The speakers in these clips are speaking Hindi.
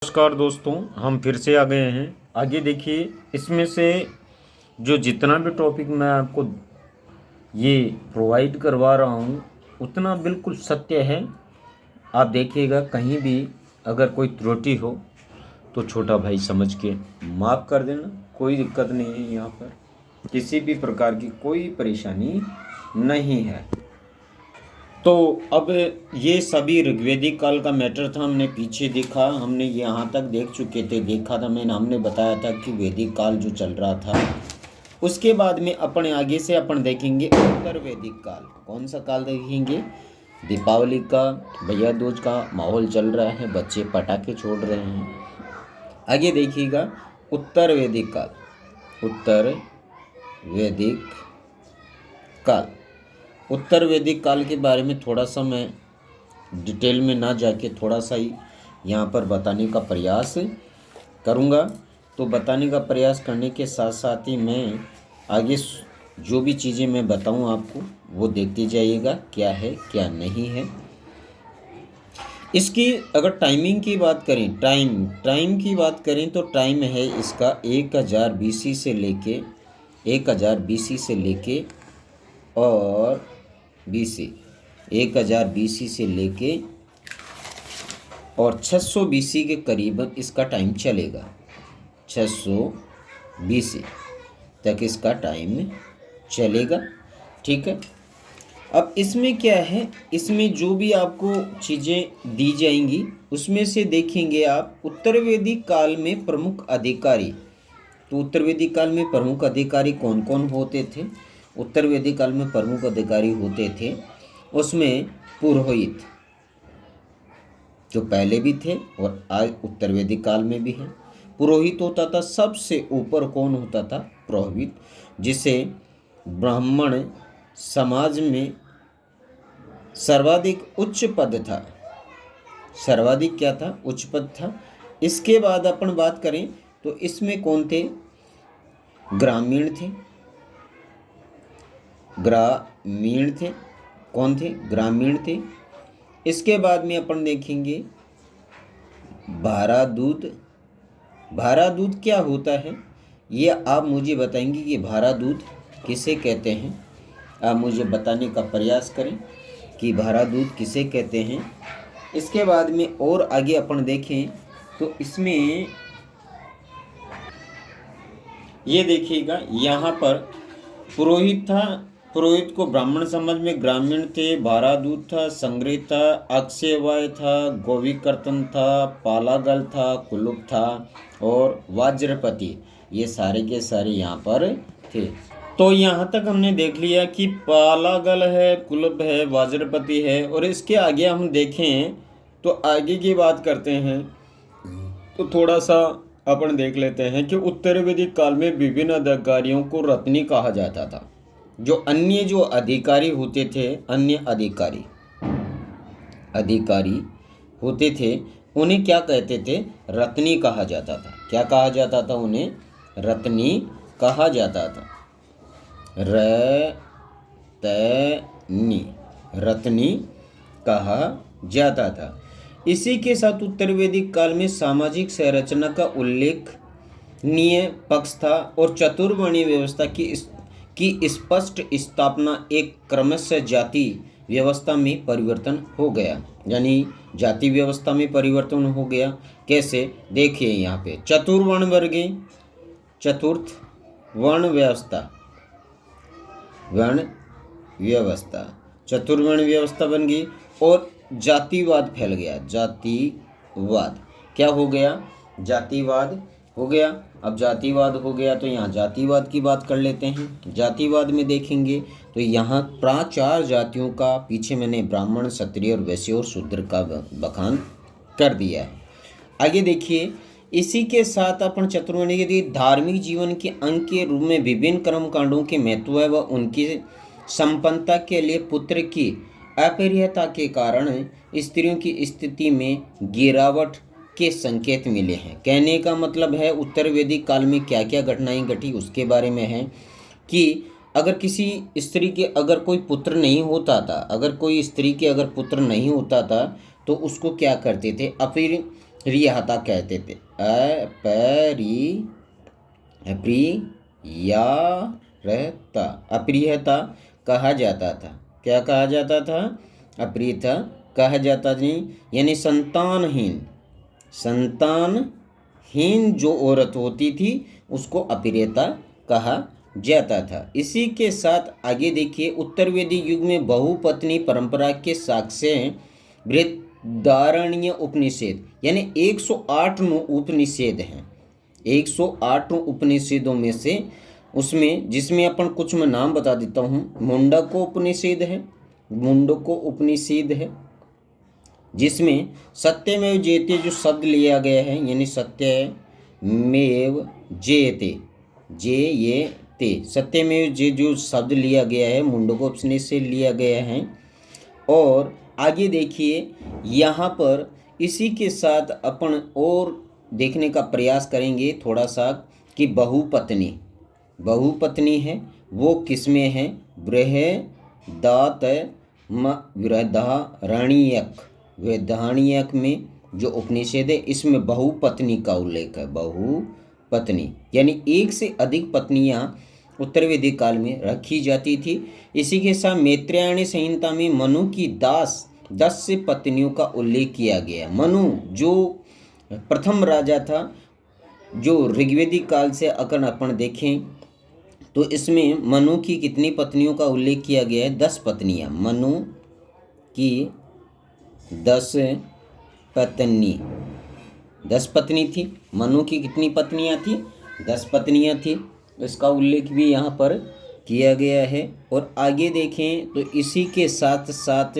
नमस्कार दोस्तों, हम फिर से आ गए हैं। आगे देखिए, इसमें से जो जितना भी टॉपिक मैं आपको ये प्रोवाइड करवा रहा हूँ उतना बिल्कुल सत्य है। आप देखिएगा, कहीं भी अगर कोई त्रुटि हो तो छोटा भाई समझ के माफ़ कर देना, कोई दिक्कत नहीं है। यहाँ पर किसी भी प्रकार की कोई परेशानी नहीं है। तो अब ये सभी ऋग्वेदिक काल का मैटर था। हमने पीछे देखा, हमने यहाँ तक देख चुके थे, देखा था हमने बताया था कि वैदिक काल जो चल रहा था। उसके बाद में अपने आगे से अपन देखेंगे उत्तर वैदिक काल। कौन सा काल देखेंगे? दीपावली का, भैया दूज का माहौल चल रहा है, बच्चे पटाखे छोड़ रहे हैं। आगे देखिएगा उत्तर वैदिक काल। उत्तर वैदिक काल, उत्तर वैदिक काल के बारे में थोड़ा सा मैं डिटेल में ना जाके थोड़ा सा ही यहाँ पर बताने का प्रयास करूँगा। तो बताने का प्रयास करने के साथ साथ ही मैं आगे जो भी चीज़ें मैं बताऊँ आपको वो देखते जाइएगा, क्या है क्या नहीं है। इसकी अगर टाइमिंग की बात करें, टाइम की बात करें तो टाइम है इसका 1000 BC से लेके 1000 BC से लेके और BC 1000 BC से लेके और 600 BC के करीब इसका टाइम चलेगा। 600 BC तक इसका टाइम चलेगा, ठीक है। अब इसमें क्या है, इसमें जो भी आपको चीज़ें दी जाएंगी उसमें से देखेंगे आप उत्तर वैदिक काल में प्रमुख अधिकारी। तो उत्तर वैदिक काल में प्रमुख अधिकारी कौन कौन होते थे? उत्तर वैदिक काल में प्रमुख अधिकारी होते थे उसमें पुरोहित, जो पहले भी थे और आज उत्तर वैदिक काल में भी है। पुरोहित होता था, सबसे ऊपर कौन होता था? पुरोहित, जिसे ब्राह्मण समाज में सर्वाधिक उच्च पद था। सर्वाधिक क्या था? उच्च पद था। इसके बाद अपन बात करें तो इसमें कौन थे? ग्रामीण थे। ग्रामीण थे, कौन थे? ग्रामीण थे। इसके बाद में अपन देखेंगे भारादूत। भारादूत क्या होता है ये आप मुझे बताएंगे कि भारादूत किसे कहते हैं। आप मुझे बताने का प्रयास करें कि भारादूत किसे कहते हैं। इसके बाद में और आगे अपन देखें तो इसमें ये देखिएगा, यहाँ पर पुरोहित था। पुरोहित को ब्राह्मण समाज में ग्रामीण थे। भारादूत था, संग्रह था, अक्षयवाय था, गोविकर्तन था, पालागल था, कुलुप था और वज्रपति, ये सारे के सारे यहाँ पर थे। तो यहाँ तक हमने देख लिया कि पालागल है, कुलुप है, वज्रपति है। और इसके आगे हम देखें तो आगे की बात करते हैं तो थोड़ा सा अपन देख लेते हैं कि उत्तर वैदिक काल में विभिन्न अधिकारियों को रत्नी कहा जाता था। जो अन्य जो अधिकारी होते थे, अन्य अधिकारी होते थे, उन्हें क्या कहते थे? रत्नी कहा जाता था। क्या कहा जाता था? उन्हें रत्नी कहा जाता था। रत्नी कहा जाता था। इसी के साथ उत्तर वैदिक काल में सामाजिक संरचना का उल्लेखनीय पक्ष था और चतुर्वर्णीय व्यवस्था की स्पष्ट स्थापना एक क्रमशः जाति व्यवस्था में परिवर्तन हो गया। यानी जाति व्यवस्था में परिवर्तन हो गया। कैसे? देखिए यहाँ पे चतुर्वर्ण वर्गे, चतुर्थ वर्ण व्यवस्था, चतुर्वर्ण व्यवस्था बन गई और जातिवाद फैल गया। जातिवाद क्या हो गया? जातिवाद हो गया। अब जातिवाद हो गया तो यहाँ जातिवाद की बात कर लेते हैं। जातिवाद में देखेंगे तो यहाँ चार जातियों का, पीछे मैंने ब्राह्मण, क्षत्रिय और वैश्य और शूद्र का बखान कर दिया है। आगे देखिए, इसी के साथ अपन चतुर्वर्णी के धार्मिक जीवन के अंग के रूप में विभिन्न कर्मकांडों के महत्व व उनकी संपन्नता के लिए पुत्र की अपरियता के कारण स्त्रियों की स्थिति में गिरावट के संकेत मिले हैं। कहने का मतलब है उत्तर वैदिक काल में क्या क्या घटनाएं घटी उसके बारे में है कि अगर किसी स्त्री के अगर कोई पुत्र नहीं होता था, अगर कोई स्त्री के अगर पुत्र नहीं होता था तो उसको क्या करते थे? रियाता कहते थे। अप्रियता, अप्रियता कहा जाता था। क्या कहा जाता था? अप्रियता कहा जाता नहीं, यानी संतानहीन, संतानहीन जो औरत होती थी उसको अप्रियता कहा जाता था। इसी के साथ आगे देखिए, उत्तर वैदिक युग में बहुपत्नी परंपरा के साक्ष्य हैं। बृहदारण्य उपनिषद, यानी 108 उपनिषद हैं। 108 उपनिषदों में से उसमें, जिसमें अपन कुछ मैं नाम बता देता हूँ। मुंडको उपनिषद है, मुंडको उपनिषद है, जिसमें सत्यमेव जयते जो शब्द लिया गया है, यानी सत्यमेव जयते, सत्यमेव जय जो शब्द लिया गया है मुंडकोपनिषद से लिया गया है। और आगे देखिए यहाँ पर इसी के साथ अपन और देखने का प्रयास करेंगे थोड़ा सा कि बहुपत्नी, बहुपत्नी है वो किसमें है? बृहदारण्यक में जो उपनिषद है इसमें बहुपत्नी का उल्लेख है। बहुपत्नी यानी एक से अधिक पत्नियां उत्तर वैदिक काल में रखी जाती थी। इसी के साथ मैत्रेयणी संहिता में मनु की 10 से पत्नियों का उल्लेख किया गया। मनु जो प्रथम राजा था, जो ऋग्वेदिक काल से अगर अपन देखें तो इसमें मनु की कितनी पत्नियों का उल्लेख किया गया है? 10 पत्नियां। मनु की 10 पत्नी, 10 पत्नी थी। मनु की कितनी पत्नियां थी? 10 पत्नियां थी। इसका उल्लेख भी यहाँ पर किया गया है। और आगे देखें तो इसी के साथ साथ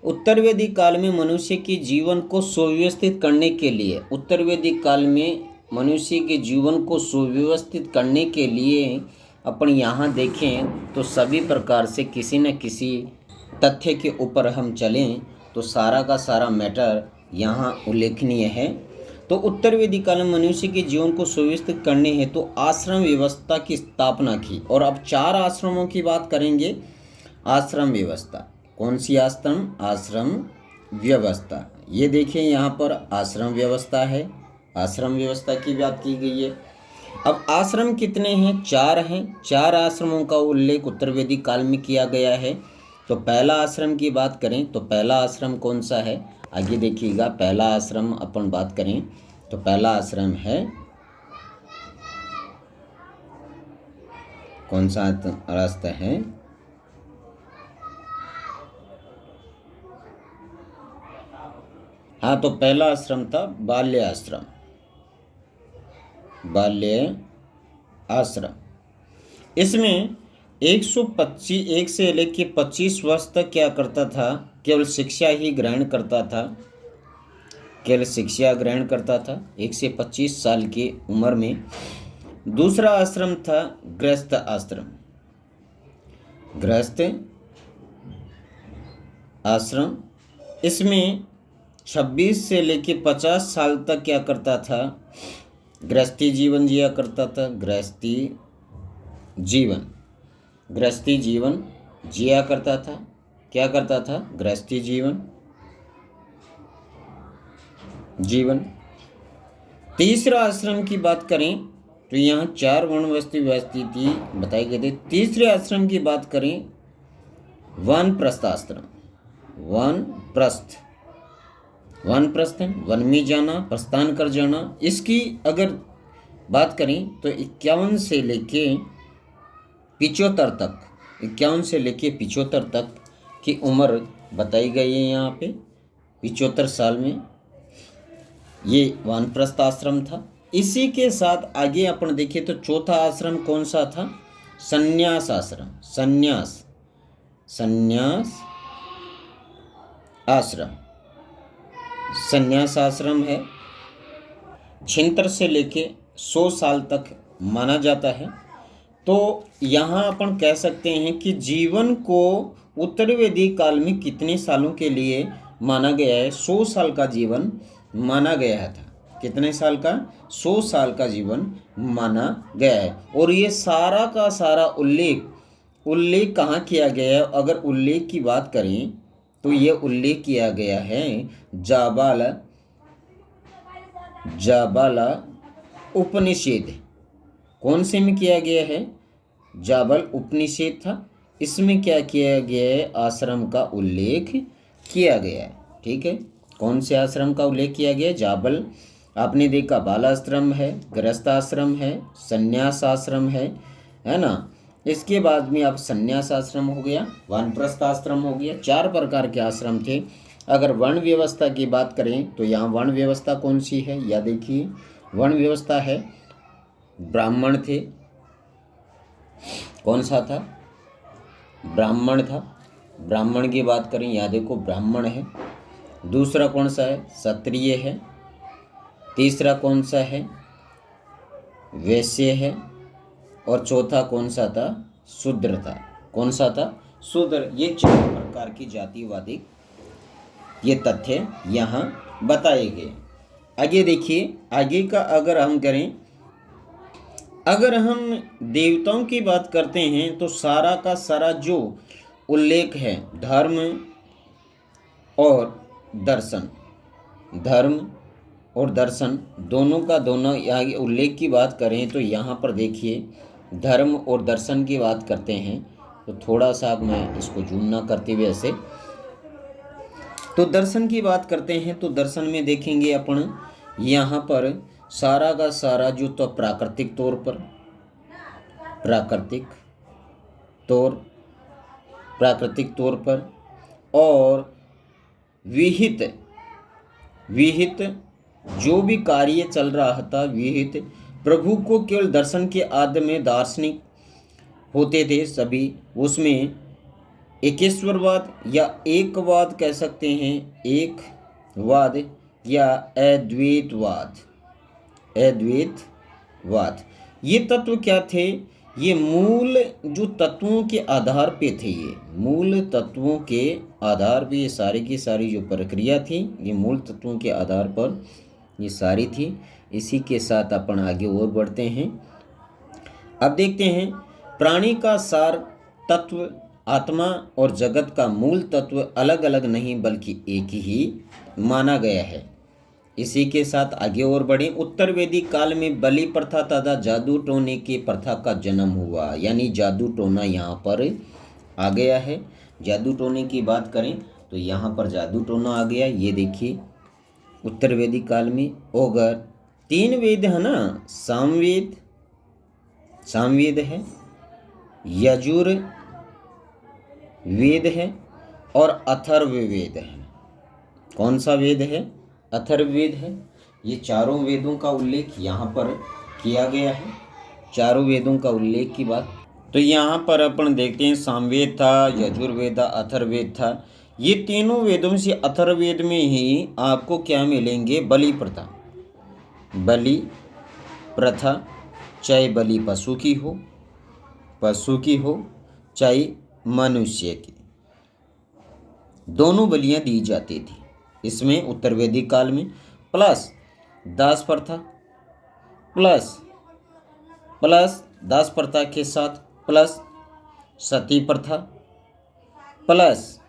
उत्तर वैदिक काल में मनुष्य के जीवन को सुव्यवस्थित करने के लिए, उत्तर वैदिक काल में मनुष्य के जीवन को सुव्यवस्थित करने के लिए अपन यहाँ देखें तो सभी प्रकार से किसी न किसी तथ्य के ऊपर हम चलें तो सारा का सारा मैटर यहाँ उल्लेखनीय है। तो उत्तर वैदिक काल में मनुष्य के जीवन को सुव्यवस्थित करने हेतु तो आश्रम व्यवस्था की स्थापना की। और अब 4 आश्रमों की बात करेंगे। आश्रम व्यवस्था, कौन सी आश्रम? आश्रम व्यवस्था। ये देखिए यहाँ पर आश्रम व्यवस्था है, आश्रम व्यवस्था की बात की गई है। अब आश्रम कितने हैं? 4 हैं। 4 आश्रमों का उल्लेख उत्तर वैदिक काल में किया गया है। तो पहला आश्रम की बात करें तो पहला आश्रम कौन सा है? आगे देखिएगा, पहला आश्रम अपन बात करें तो पहला आश्रम है, कौन सा रास्ता है? हाँ, तो पहला आश्रम था बाल्य आश्रम, बाल्य आश्रम। इसमें 1 से लेके 25 वर्ष तक क्या करता था? केवल शिक्षा ही ग्रहण करता था, केवल शिक्षा ग्रहण करता था 1 से 25 साल की उम्र में। दूसरा आश्रम था गृहस्थ आश्रम, गृहस्थ आश्रम। इसमें 26 से लेके 50 साल तक क्या करता था? गृहस्थी जीवन जिया करता था, गृहस्थी जीवन, गृहस्थी जीवन जिया करता था। क्या करता था? गृहस्थी जीवन जीवन। तीसरा आश्रम की बात करें तो यहाँ 4 वर्णवस्ती व्यवस्थिति बताई गई थी। तीसरे आश्रम की बात करें वानप्रस्थ आश्रम, वानप्रस्थ, वानप्रस्थ वन में जाना, प्रस्थान कर जाना। इसकी अगर बात करें तो 51 से लेके 75 तक, 51 से लेके 75 तक की उम्र बताई गई है यहाँ पे। 75 साल में ये वानप्रस्थ आश्रम था। इसी के साथ आगे अपन देखें तो चौथा आश्रम कौन सा था? संन्यास आश्रम, संन्यास, संन्यास आश्रम, संन्यास आश्रम है। 76 से लेके 100 साल तक माना जाता है। तो यहाँ अपन कह सकते हैं कि जीवन को उत्तर वैदिक काल में कितने सालों के लिए माना गया है? 100 साल का जीवन माना गया था। कितने साल का? 100 साल का जीवन माना गया है। और ये सारा का सारा उल्लेख कहाँ किया गया है? अगर उल्लेख की बात करें तो ये उल्लेख किया गया है जाबाल जाबाला उपनिषेध कौन से में किया गया है? जाबल उपनिषेध था, इसमें क्या किया गया है? आश्रम का उल्लेख किया गया है। ठीक है, कौन से आश्रम का उल्लेख किया गया है? जाबल। आपने देखा बालाश्रम है, गृहस्थ आश्रम है, संन्यास आश्रम है ना। इसके बाद में आप संन्यास आश्रम हो गया, वानप्रस्थ आश्रम हो गया, 4 प्रकार के आश्रम थे। अगर वर्ण व्यवस्था की बात करें तो यहाँ वर्ण व्यवस्था कौन सी है? या देखिए वर्ण व्यवस्था है, ब्राह्मण थे। कौन सा था? ब्राह्मण था। ब्राह्मण की बात करें, यहाँ देखो ब्राह्मण है। दूसरा कौन सा है? क्षत्रिय है। तीसरा कौन सा है? वैश्य है। और चौथा कौन सा था? शूद्र था। कौन सा था? शूद्र। ये 4 प्रकार की जातिवादी ये तथ्य यहाँ बताए गए। आगे देखिए, आगे का अगर हम करें, अगर हम देवताओं की बात करते हैं तो सारा का सारा जो उल्लेख है धर्म और दर्शन, धर्म और दर्शन दोनों का दोनों यहाँ उल्लेख की बात करें तो यहाँ पर देखिए धर्म और दर्शन की बात करते हैं तो थोड़ा सा मैं इसको जूम ना करते हुए ऐसे, तो दर्शन की बात करते हैं तो दर्शन में देखेंगे अपन यहाँ पर सारा का सारा जो तो प्राकृतिक तौर पर और विहित जो भी कार्य चल रहा था, विहित प्रभु को केवल दर्शन के आदि में दार्शनिक होते थे सभी, उसमें एकेश्वरवाद या एकवाद कह सकते हैं, एकवाद या अद्वैतवाद, ये तत्व क्या थे? ये मूल जो तत्वों के आधार पे थे, ये मूल तत्वों के आधार पे ये सारी की सारी जो प्रक्रिया थी ये मूल तत्वों के आधार पर ये सारी थी। इसी के साथ अपन आगे और बढ़ते हैं। अब देखते हैं प्राणी का सार तत्व आत्मा और जगत का मूल तत्व अलग अलग नहीं बल्कि एक ही माना गया है। इसी के साथ आगे और बढ़े। उत्तर वैदिक काल में बलि प्रथा तथा जादू टोने की प्रथा का जन्म हुआ, यानी जादू टोना यहाँ पर आ गया है। जादू टोने की बात करें तो यहाँ पर जादू टोना आ गया। ये देखिए उत्तर वैदिक काल में अगर 3 वेद है ना, सामवेद है, यजुर वेद है और अथर्ववेद है। कौन सा वेद है? अथर्ववेद है। ये चारों वेदों का उल्लेख यहाँ पर किया गया है। चारों वेदों का उल्लेख की बात तो यहाँ पर अपन देखते हैं सामवेद था, यजुर्वेद था, अथर्ववेद था। ये तीनों वेदों से अथर्ववेद में ही आपको क्या मिलेंगे? बलि प्रथा, चाहे बलि पशु की हो चाहे मनुष्य की, दोनों बलियां दी जाती थी इसमें उत्तर वैदिक काल में। प्लस दास प्रथा दास प्रथा के साथ प्लस सती प्रथा, प्लस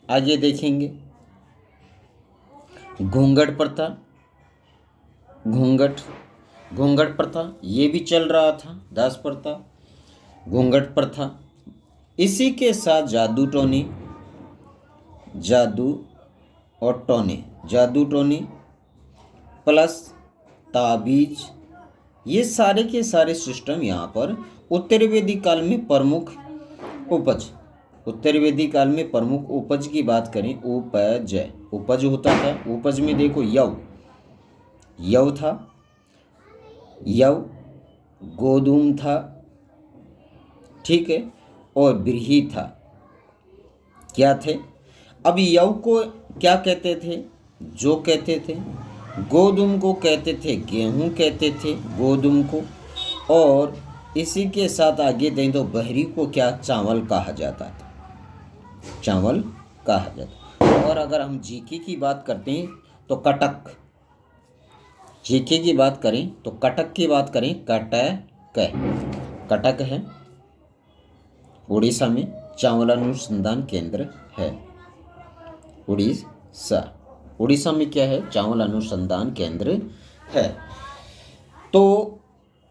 आगे देखेंगे घूंघट प्रथा ये भी चल रहा था, दास प्रथा, घूंघट प्रथा। इसी के साथ जादू टोने प्लस ताबीज, ये सारे के सारे सिस्टम यहाँ पर उत्तर वैदिक काल में प्रमुख उपज की बात करें, उपज होता था। उपज में देखो यव था, गोधूम था, ठीक है, और ब्रीही था। क्या थे? अब यव को क्या कहते थे? जो कहते थे। गोधूम को कहते थे गेहूं कहते थे गोधूम को। और इसी के साथ आगे दें तो बहरी को क्या? चावल कहा जाता था, चावल कहा जाता। और अगर हम जीके की बात करते हैं तो कटक, जीके की बात करें तो कटक की बात करें, कटक है उड़ीसा में, चावल अनुसंधान केंद्र है उड़ीसा में क्या है? चावल अनुसंधान केंद्र है। तो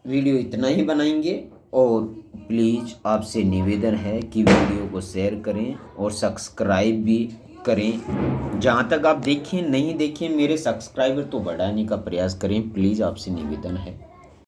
वीडियो इतना ही बनाएंगे और प्लीज़ आपसे निवेदन है कि वीडियो को शेयर करें और सब्सक्राइब भी करें। जहाँ तक आप देखें नहीं देखें, मेरे सब्सक्राइबर तो बढ़ाने का प्रयास करें, प्लीज़ आपसे निवेदन है।